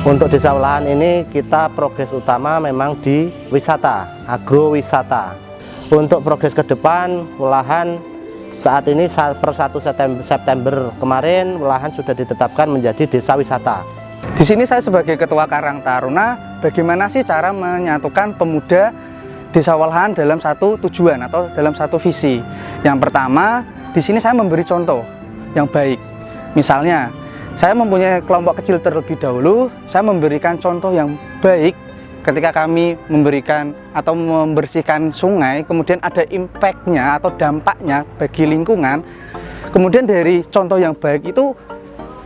Untuk desa Welahan ini kita progres utama memang di wisata, agrowisata. Untuk progres ke depan, Welahan saat ini per 1 September kemarin, Welahan sudah ditetapkan menjadi desa wisata. Di sini saya sebagai Ketua Karang Taruna, bagaimana sih cara menyatukan pemuda Desa Welahan dalam satu tujuan atau dalam satu visi? Yang pertama, di sini saya memberi contoh yang baik. Misalnya, saya mempunyai kelompok kecil terlebih dahulu, saya memberikan contoh yang baik ketika kami memberikan atau membersihkan sungai, kemudian ada impact-nya atau dampaknya bagi lingkungan. Kemudian dari contoh yang baik itu,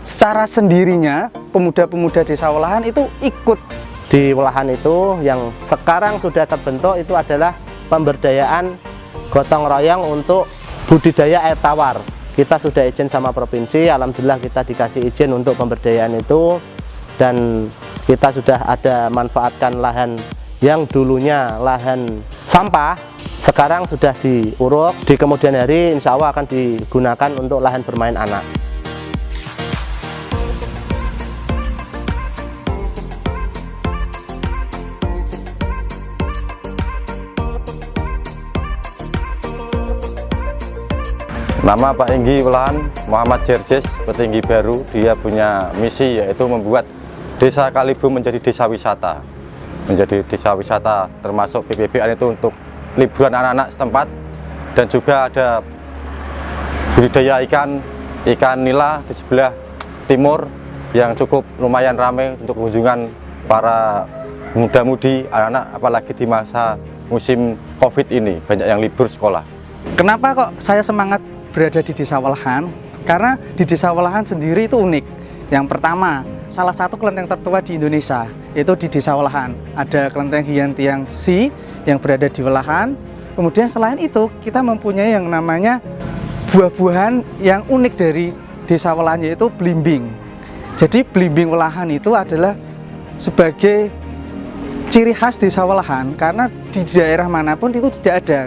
secara sendirinya pemuda-pemuda Desa Welahan itu ikut. Di Welahan itu yang sekarang sudah terbentuk itu adalah pemberdayaan gotong royong untuk budidaya air tawar. Kita sudah izin sama provinsi, alhamdulillah kita dikasih izin untuk pemberdayaan itu, dan kita sudah ada manfaatkan lahan yang dulunya lahan sampah, sekarang sudah diuruk, di kemudian hari insya Allah akan digunakan untuk lahan bermain anak. Nama Pak Inggi Welahan, Muhammad Jerjes, petinggi baru. Dia punya misi yaitu membuat Desa Kalibum menjadi desa wisata. Menjadi desa wisata termasuk PPBN itu untuk liburan anak-anak setempat. Dan juga ada budidaya ikan nila di sebelah timur yang cukup lumayan ramai untuk kunjungan para muda-mudi, anak-anak, apalagi di masa musim COVID ini, banyak yang libur sekolah. Kenapa kok saya semangat berada di Desa Welahan? Karena di Desa Welahan sendiri itu unik. Yang pertama, salah satu kelenteng tertua di Indonesia itu di Desa Welahan. Ada kelenteng Hyang Tiang Si yang berada di Welahan. Kemudian selain itu kita mempunyai yang namanya buah-buahan yang unik dari Desa Welahan, yaitu belimbing. Jadi belimbing Welahan itu adalah sebagai ciri khas Desa Welahan, karena di daerah manapun itu tidak ada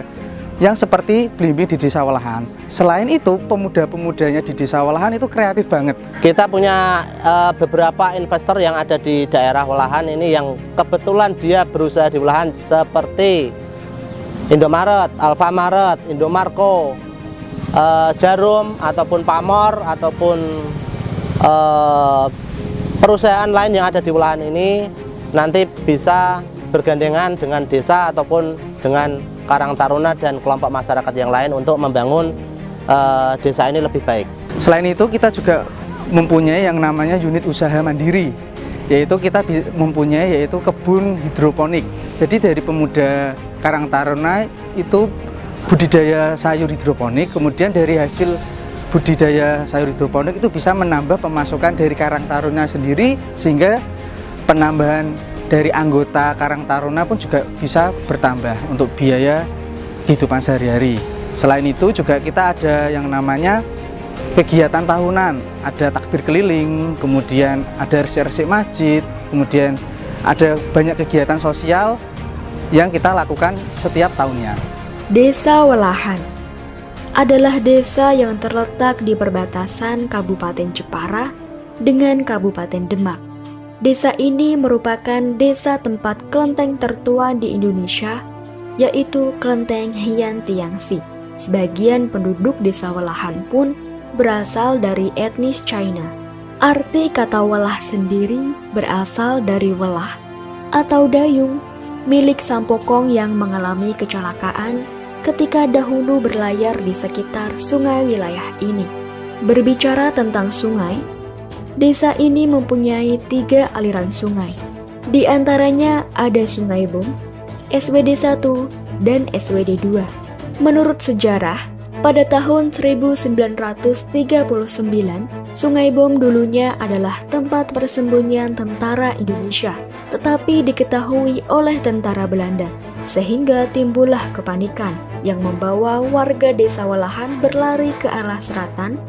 yang seperti belimbing di Desa Welahan. Selain itu, pemuda-pemudanya di Desa Welahan itu kreatif banget. Kita punya beberapa investor yang ada di daerah Welahan ini yang kebetulan dia berusaha di Welahan, seperti Indomaret, Alfamaret, Indomarko, Jarum, ataupun Pamor, ataupun perusahaan lain yang ada di Welahan ini nanti bisa bergandengan dengan desa ataupun dengan Karang Taruna dan kelompok masyarakat yang lain untuk membangun desa ini lebih baik. Selain itu, kita juga mempunyai yang namanya unit usaha mandiri, yaitu kita mempunyai yaitu kebun hidroponik. Jadi dari pemuda Karang Taruna itu budidaya sayur hidroponik, kemudian dari hasil budidaya sayur hidroponik itu bisa menambah pemasukan dari Karang Taruna sendiri, sehingga penambahan dari anggota Karang Taruna pun juga bisa bertambah untuk biaya kehidupan sehari-hari. Selain itu juga kita ada yang namanya kegiatan tahunan, ada takbir keliling, kemudian ada resik-resik masjid, kemudian ada banyak kegiatan sosial yang kita lakukan setiap tahunnya. Desa Welahan adalah desa yang terletak di perbatasan Kabupaten Jepara dengan Kabupaten Demak. Desa ini merupakan desa tempat kelenteng tertua di Indonesia, yaitu Kelenteng Hyang Tiang Si. Sebagian penduduk Desa Welahan pun berasal dari etnis China. Arti kata welah sendiri berasal dari welah atau dayung milik Sampokong yang mengalami kecelakaan ketika dahulu berlayar di sekitar sungai wilayah ini. Berbicara tentang sungai, desa ini mempunyai 3 aliran sungai. Di antaranya ada Sungai Bom, SWD 1, dan SWD 2. Menurut sejarah, pada tahun 1939, Sungai Bom dulunya adalah tempat persembunyian tentara Indonesia, tetapi diketahui oleh tentara Belanda, sehingga timbullah kepanikan yang membawa warga Desa Welahan berlari ke arah selatan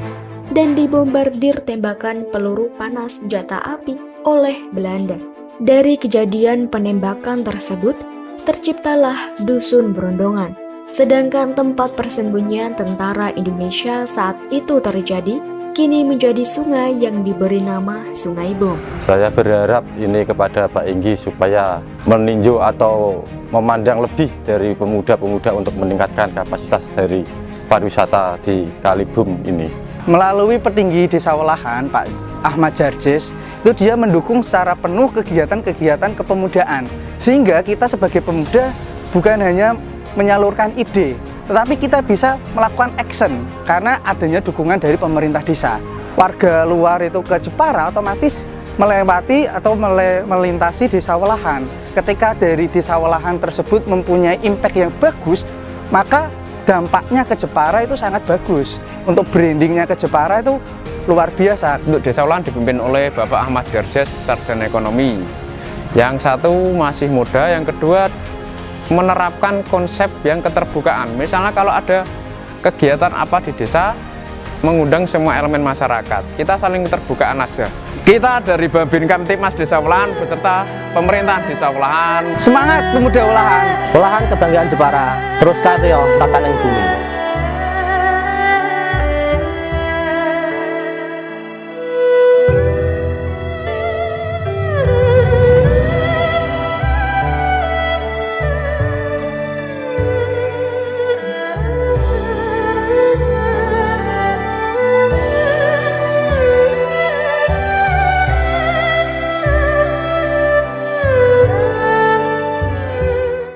dan dibombardir tembakan peluru panas senjata api oleh Belanda. Dari kejadian penembakan tersebut, terciptalah Dusun Berondongan. Sedangkan tempat persembunyian tentara Indonesia saat itu terjadi kini menjadi sungai yang diberi nama Sungai Bom. Saya berharap ini kepada Pak Inggi supaya meninjau atau memandang lebih dari pemuda-pemuda untuk meningkatkan kapasitas dari pariwisata di Kalibum ini. Melalui petinggi Desa Walahan, Pak Ahmad Jarjes, itu dia mendukung secara penuh kegiatan-kegiatan kepemudaan. Sehingga kita sebagai pemuda bukan hanya menyalurkan ide, tetapi kita bisa melakukan action karena adanya dukungan dari pemerintah desa. Warga luar itu ke Jepara otomatis melewati atau melintasi Desa Walahan. Ketika dari Desa Walahan tersebut mempunyai impact yang bagus, maka dampaknya ke Jepara itu sangat bagus. Untuk brandingnya ke Jepara itu luar biasa. Untuk Desa Walahan dipimpin oleh Bapak Ahmad Jarjes, sarjana ekonomi. Yang satu masih muda, yang kedua menerapkan konsep yang keterbukaan. Misalnya kalau ada kegiatan apa di desa, mengundang semua elemen masyarakat. Kita saling keterbukaan aja. Kita dari Babin Kamtipmas Desa Walahan beserta pemerintahan Desa Walahan. Semangat pemuda Walahan! Walahan kebanggaan Jepara, terus karyo tataning bumi.